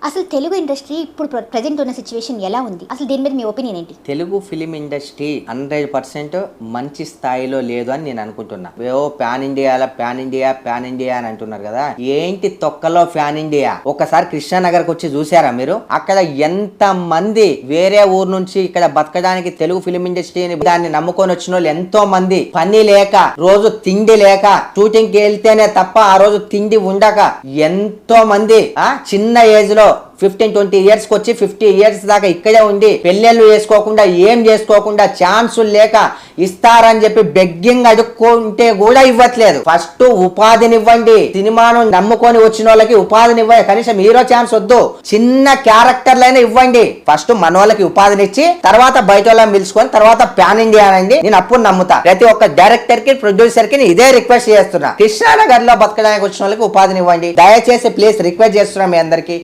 అసలు తెలుగు ఇండస్ట్రీ ఇప్పుడు ప్రెజెంట్ ఉన్న సిచ్యువేషన్ ఎలా ఉంది? అసలు దీని మీద మీ ఒపీనియన్ ఏంటి? తెలుగు ఫిలిం ఇండస్ట్రీ 100% మంచి స్థాయిలో లేదు అని నేను అనుకుంటున్నా. పాన్ ఇండియా అని అంటున్నారు కదా, ఏంటి తొక్కలో పాన్ ఇండియా? ఒకసారి కృష్ణానగర్కి వచ్చి చూసారా మీరు? అక్కడ ఎంత మంది వేరే ఊరు నుంచి ఇక్కడ బతకడానికి తెలుగు ఫిలిం ఇండస్ట్రీని దాన్ని నమ్ముకొని వచ్చిన వాళ్ళు ఎంతో మంది, పని లేక, రోజు తిండి లేక, షూటింగ్ కి వెళ్తేనే తప్ప ఆ రోజు తిండి ఉండక ఎంతో మంది చిన్న ఏజ్ లో 15-20 ఇయర్స్ కి వచ్చి 50 ఇయర్స్ దాకా ఇక్కడే ఉండి పెళ్ళిళ్ళు చేసుకోకుండా ఏం చేసుకోకుండా ఛాన్సులు లేక ఇస్తారని చెప్పి బెగ్గింగ్ అడుక్కుంటే కూడా ఇవ్వట్లేదు. ఫస్ట్ ఉపాధినివ్వండి. సినిమాను నమ్ముకొని వచ్చిన వాళ్ళకి ఉపాధినివ్వండి. కనీసం హీరో ఛాన్స్ వద్దు, చిన్న క్యారెక్టర్లైనా ఇవ్వండి. ఫస్ట్ మన వాళ్ళకి ఉపాధినిచ్చి తర్వాత బయట వాళ్ళని పిలుచుకొని తర్వాత పాన్ ఇండియా అనండి. నేను అప్పుడు నమ్ముతా. ప్రతి ఒక్క డైరెక్టర్ కి, ప్రొడ్యూసర్ కి ఇదే రిక్వెస్ట్ చేస్తున్నా. కృష్ణానగర్ లో బతకడానికి వచ్చిన వాళ్ళకి ఉపాధినివ్వండి. దయచేసి ప్లీజ్ రిక్వెస్ట్ చేస్తున్నా మీ అందరికి.